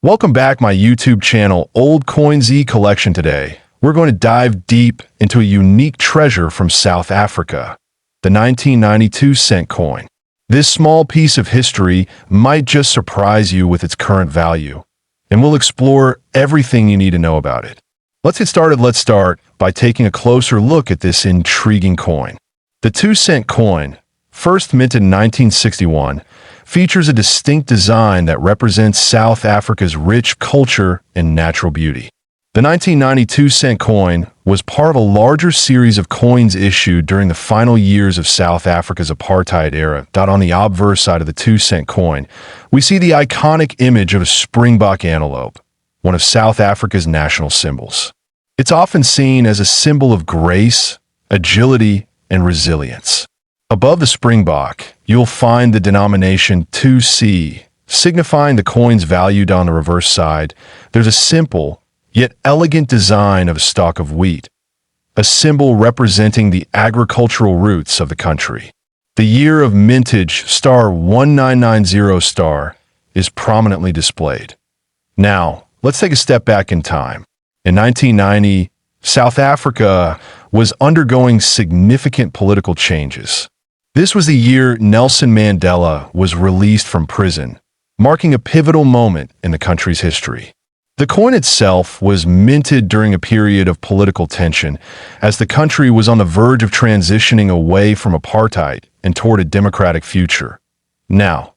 Welcome back my YouTube channel, Old Coin Z Collection. Today, we're going to dive deep into a unique treasure from South Africa, the 1992 cent coin. This small piece of history might just surprise you with its current value, and we'll explore everything you need to know about it. Let's get started. Let's start by taking a closer look at this intriguing coin. The 2-cent coin, first minted in 1961, features a distinct design that represents South Africa's rich culture and natural beauty. The 1992 cent coin was part of a larger series of coins issued during the final years of South Africa's apartheid era. On the obverse side of the 2-cent coin, we see the iconic image of a springbok antelope, one of South Africa's national symbols. It's often seen as a symbol of grace, agility, and resilience. Above the springbok, you'll find the denomination 2C, signifying the coin's value. On the reverse side, there's a simple, yet elegant design of a stalk of wheat, a symbol representing the agricultural roots of the country. The year of mintage, *1990*, is prominently displayed. Now, let's take a step back in time. In 1990, South Africa was undergoing significant political changes. This was the year Nelson Mandela was released from prison, marking a pivotal moment in the country's history. The coin itself was minted during a period of political tension, as the country was on the verge of transitioning away from apartheid and toward a democratic future. Now,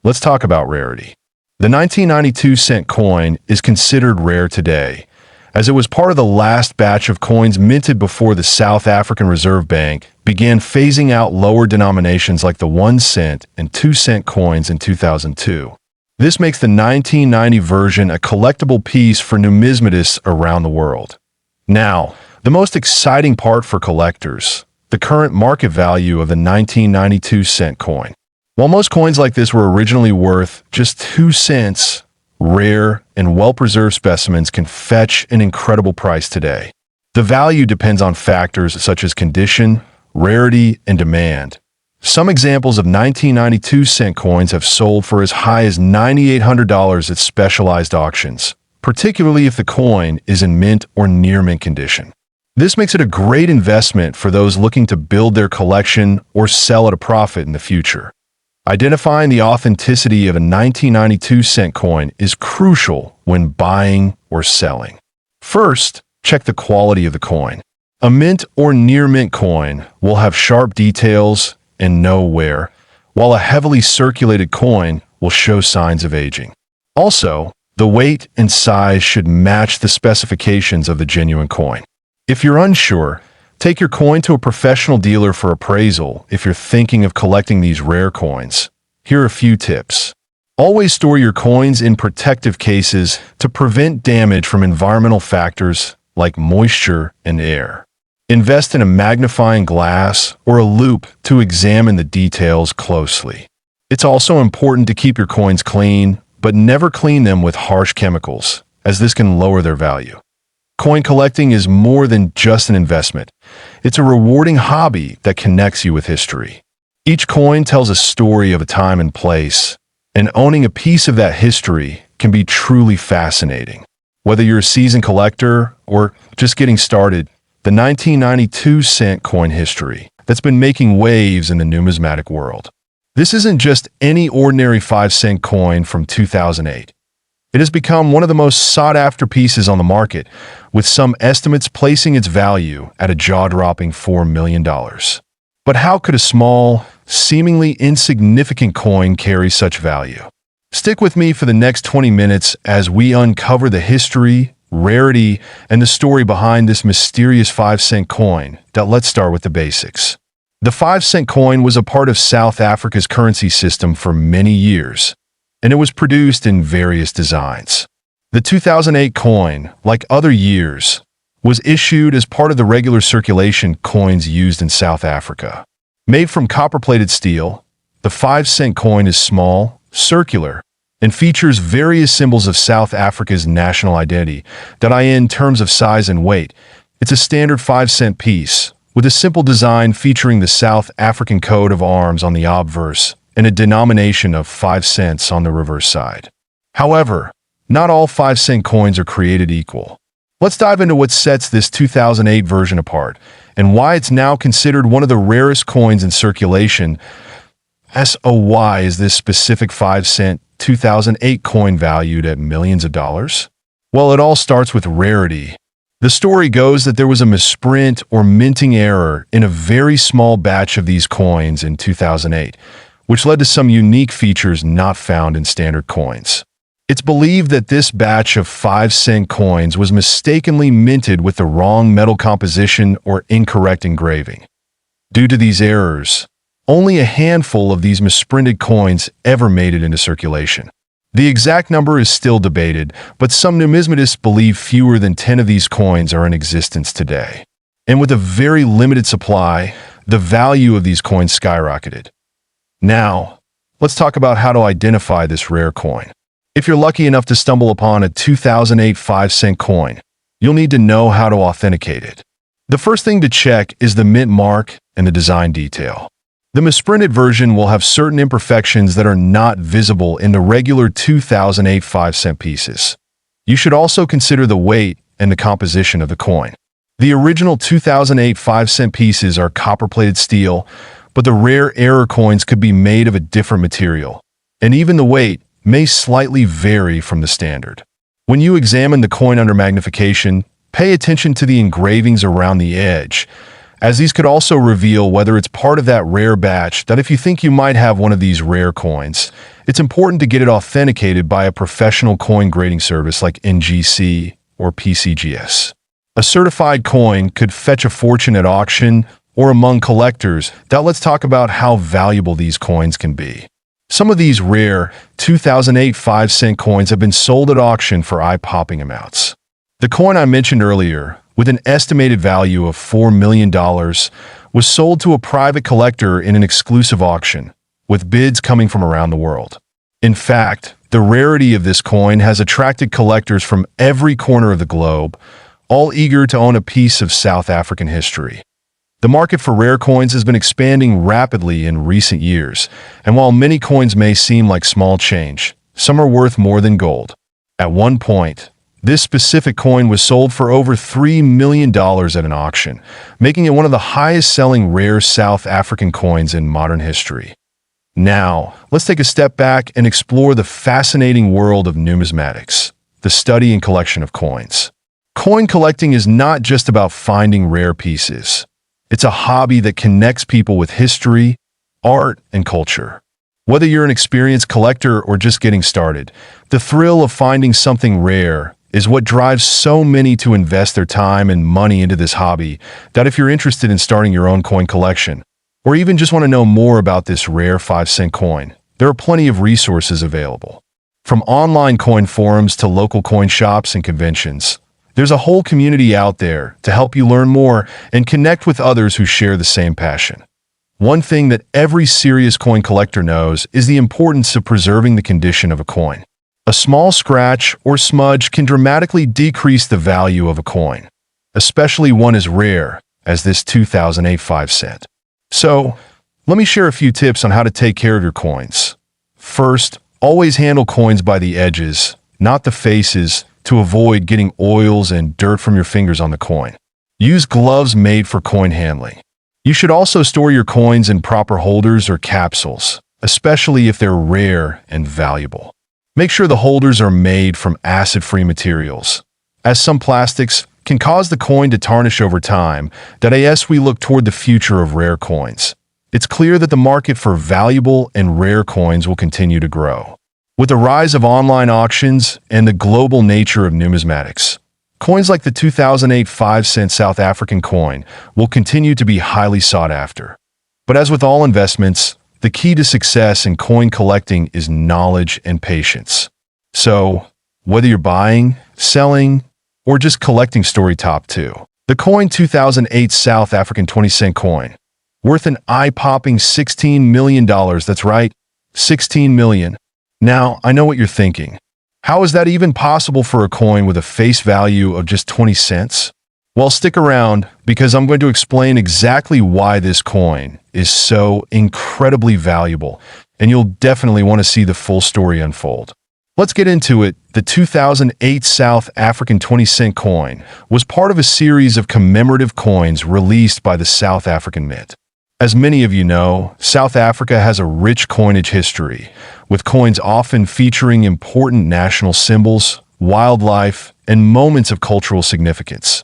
let's talk about rarity. The 1992 cent coin is considered rare today, as it was part of the last batch of coins minted before the South African Reserve Bank began phasing out lower denominations like the 1-cent and 2-cent coins in 2002. This makes the 1990 version a collectible piece for numismatists around the world. Now, the most exciting part for collectors, the current market value of the 1992 cent coin. While most coins like this were originally worth just 2 cents, rare and well-preserved specimens can fetch an incredible price today. The value depends on factors such as condition, rarity, and demand. Some examples of 1992 cent coins have sold for as high as $9,800 at specialized auctions, particularly if the coin is in mint or near mint condition. This makes it a great investment for those looking to build their collection or sell at a profit in the future. Identifying the authenticity of a 1992 cent coin is crucial when buying or selling. First, check the quality of the coin. A mint or near mint coin will have sharp details and no wear, while a heavily circulated coin will show signs of aging. Also, the weight and size should match the specifications of the genuine coin. If you're unsure, take your coin to a professional dealer for appraisal. If you're thinking of collecting these rare coins, here are a few tips. Always store your coins in protective cases to prevent damage from environmental factors like moisture and air. Invest in a magnifying glass or a loupe to examine the details closely. It's also important to keep your coins clean, but never clean them with harsh chemicals, as this can lower their value. Coin collecting is more than just an investment. It's a rewarding hobby that connects you with history. Each coin tells a story of a time and place, and owning a piece of that history can be truly fascinating. Whether you're a seasoned collector or just getting started, the 1992 cent coin history that's been making waves in the numismatic world. This isn't just any ordinary 5-cent coin from 2008. It has become one of the most sought-after pieces on the market, with some estimates placing its value at a jaw-dropping $4 million. But how could a small, seemingly insignificant coin carry such value? Stick with me for the next 20 minutes as we uncover the history, rarity, and the story behind this mysterious 5-cent coin. Let's start with the basics. The 5-cent coin was a part of South Africa's currency system for many years, and it was produced in various designs. The 2008 coin, like other years, was issued as part of the regular circulation coins used in South Africa. Made from copper-plated steel, the 5-cent coin is small, circular, and features various symbols of South Africa's national identity. In terms of size and weight, it's a standard 5-cent piece, with a simple design featuring the South African coat of arms on the obverse and a denomination of 5 cents on the reverse side. However, not all 5-cent coins are created equal. Let's dive into what sets this 2008 version apart and why it's now considered one of the rarest coins in circulation. So why is this specific 5-cent 2008 coin valued at millions of dollars? Well, it all starts with rarity. The story goes that there was a misprint or minting error in a very small batch of these coins in 2008, which led to some unique features not found in standard coins. It's believed that this batch of 5-cent coins was mistakenly minted with the wrong metal composition or incorrect engraving. Due to these errors, only a handful of these misprinted coins ever made it into circulation. The exact number is still debated, but some numismatists believe fewer than 10 of these coins are in existence today. And with a very limited supply, the value of these coins skyrocketed. Now, let's talk about how to identify this rare coin. If you're lucky enough to stumble upon a 2008 5-cent coin, you'll need to know how to authenticate it. The first thing to check is the mint mark and the design detail. The misprinted version will have certain imperfections that are not visible in the regular 2008 5-cent pieces. You should also consider the weight and the composition of the coin. The original 2008 5-cent pieces are copper-plated steel, but the rare error coins could be made of a different material, and even the weight may slightly vary from the standard. When you examine the coin under magnification, pay attention to the engravings around the edge, as these could also reveal whether it's part of that rare batch. That if you think you might have one of these rare coins, it's important to get it authenticated by a professional coin grading service like NGC or PCGS. A certified coin could fetch a fortune at auction or among collectors. Now let's talk about how valuable these coins can be. Some of these rare 2008 5-cent coins have been sold at auction for eye-popping amounts. The coin I mentioned earlier, with an estimated value of $4 million, was sold to a private collector in an exclusive auction, with bids coming from around the world. In fact, the rarity of this coin has attracted collectors from every corner of the globe, all eager to own a piece of South African history. The market for rare coins has been expanding rapidly in recent years, and while many coins may seem like small change, some are worth more than gold. At one point, this specific coin was sold for over $3 million at an auction, making it one of the highest-selling rare South African coins in modern history. Now, let's take a step back and explore the fascinating world of numismatics, the study and collection of coins. Coin collecting is not just about finding rare pieces. It's a hobby that connects people with history, art, and culture. Whether you're an experienced collector or just getting started, the thrill of finding something rare is what drives so many to invest their time and money into this hobby. That if you're interested in starting your own coin collection, or even just want to know more about this rare 5-cent coin, there are plenty of resources available. From online coin forums to local coin shops and conventions, there's a whole community out there to help you learn more and connect with others who share the same passion. One thing that every serious coin collector knows is the importance of preserving the condition of a coin. A small scratch or smudge can dramatically decrease the value of a coin, especially one as rare as this 2008 5-cent. So, let me share a few tips on how to take care of your coins. First, always handle coins by the edges, not the faces, to avoid getting oils and dirt from your fingers on the coin. Use gloves made for coin handling. You should also store your coins in proper holders or capsules, especially if they're rare and valuable. Make sure the holders are made from acid-free materials, as some plastics can cause the coin to tarnish over time. As we look toward the future of rare coins, it's clear that the market for valuable and rare coins will continue to grow. With the rise of online auctions and the global nature of numismatics, coins like the 2008 5-cent South African coin will continue to be highly sought after. But as with all investments, the key to success in coin collecting is knowledge and patience. So, whether you're buying, selling, or just collecting story top 2, the coin 2008 South African 20-cent coin, worth an eye-popping $16 million. That's right, $16 million. Now, I know what you're thinking. How is that even possible for a coin with a face value of just 20 cents? Well, stick around, because I'm going to explain exactly why this coin is so incredibly valuable, and you'll definitely want to see the full story unfold. Let's get into it. The 2008 South African 20-cent coin was part of a series of commemorative coins released by the South African Mint. As many of you know, South Africa has a rich coinage history, with coins often featuring important national symbols, wildlife, and moments of cultural significance.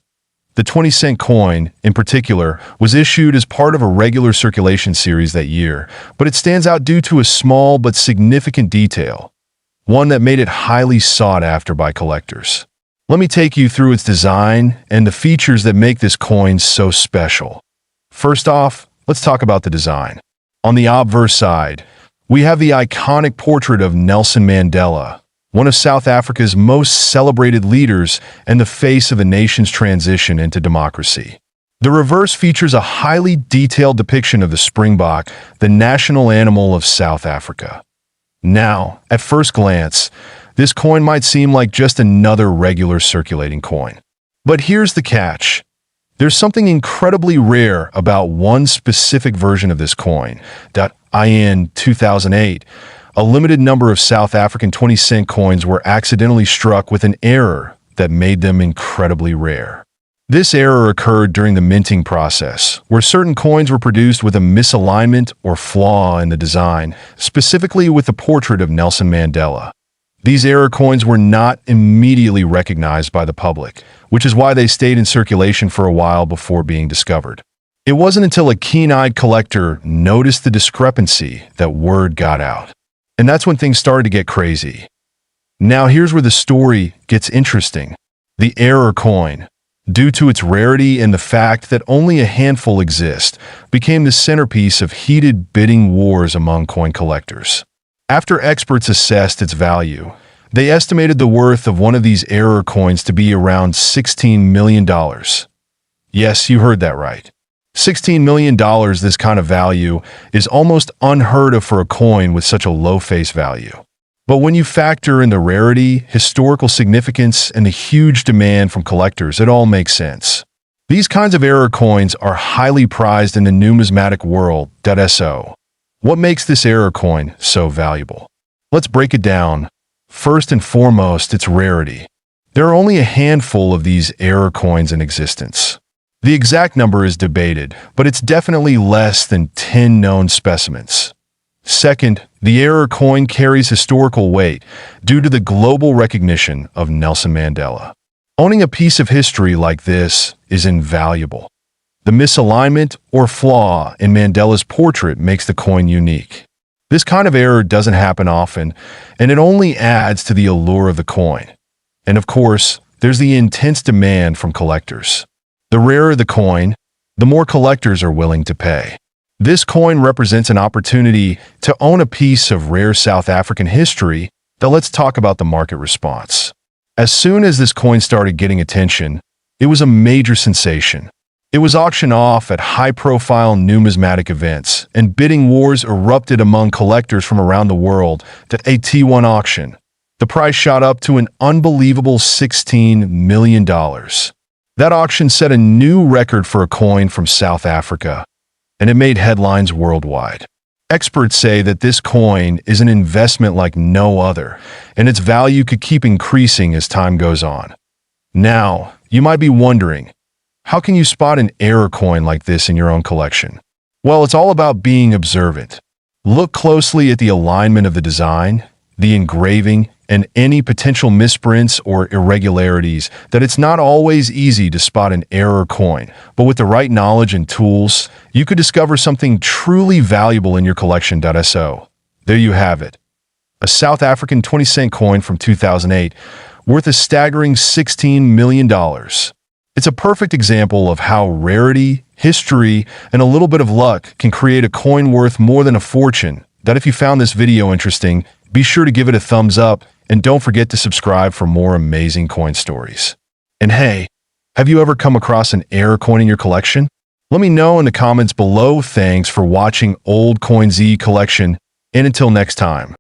The 20-cent coin, in particular, was issued as part of a regular circulation series that year, but it stands out due to a small but significant detail, one that made it highly sought after by collectors. Let me take you through its design and the features that make this coin so special. First off, let's talk about the design. On the obverse side, we have the iconic portrait of Nelson Mandela, one of South Africa's most celebrated leaders and the face of the nation's transition into democracy. The reverse features a highly detailed depiction of the springbok, the national animal of South Africa. Now, at first glance, this coin might seem like just another regular circulating coin. But here's the catch. There's something incredibly rare about one specific version of this coin. In 2008, a limited number of South African 20-cent coins were accidentally struck with an error that made them incredibly rare. This error occurred during the minting process, where certain coins were produced with a misalignment or flaw in the design, specifically with the portrait of Nelson Mandela. These error coins were not immediately recognized by the public, which is why they stayed in circulation for a while before being discovered. It wasn't until a keen-eyed collector noticed the discrepancy that word got out. And that's when things started to get crazy. Now here's where the story gets interesting. The error coin, due to its rarity and the fact that only a handful exist, became the centerpiece of heated bidding wars among coin collectors. After experts assessed its value, they estimated the worth of one of these error coins to be around $16 million. Yes, you heard that right. $16 million. This kind of value is almost unheard of for a coin with such a low face value. But when you factor in the rarity, historical significance, and the huge demand from collectors, it all makes sense. These kinds of error coins are highly prized in the numismatic world. So, what makes this error coin so valuable? Let's break it down. First and foremost, its rarity. There are only a handful of these error coins in existence. The exact number is debated, but it's definitely less than 10 known specimens. Second, the error coin carries historical weight due to the global recognition of Nelson Mandela. Owning a piece of history like this is invaluable. The misalignment or flaw in Mandela's portrait makes the coin unique. This kind of error doesn't happen often, and it only adds to the allure of the coin. And of course, there's the intense demand from collectors. The rarer the coin, the more collectors are willing to pay. This coin represents an opportunity to own a piece of rare South African history. Now let's talk about the market response. As soon as this coin started getting attention, it was a major sensation. It was auctioned off at high-profile numismatic events, and bidding wars erupted among collectors from around the world. At a T1 auction, the price shot up to an unbelievable $16 million. That auction set a new record for a coin from South Africa, and it made headlines worldwide. Experts say that this coin is an investment like no other, and its value could keep increasing as time goes on. Now, you might be wondering, how can you spot an error coin like this in your own collection? Well, it's all about being observant. Look closely at the alignment of the design, the engraving, and any potential misprints or irregularities. That it's not always easy to spot an error coin, but with the right knowledge and tools, you could discover something truly valuable in your collection. So, there you have it. A South African 20-cent coin from 2008, worth a staggering $16 million. It's a perfect example of how rarity, history, and a little bit of luck can create a coin worth more than a fortune. If you found this video interesting, be sure to give it a thumbs up, and don't forget to subscribe for more amazing coin stories. And hey, have you ever come across an error coin in your collection? Let me know in the comments below. Thanks for watching Old Coin Z Collection, and until next time.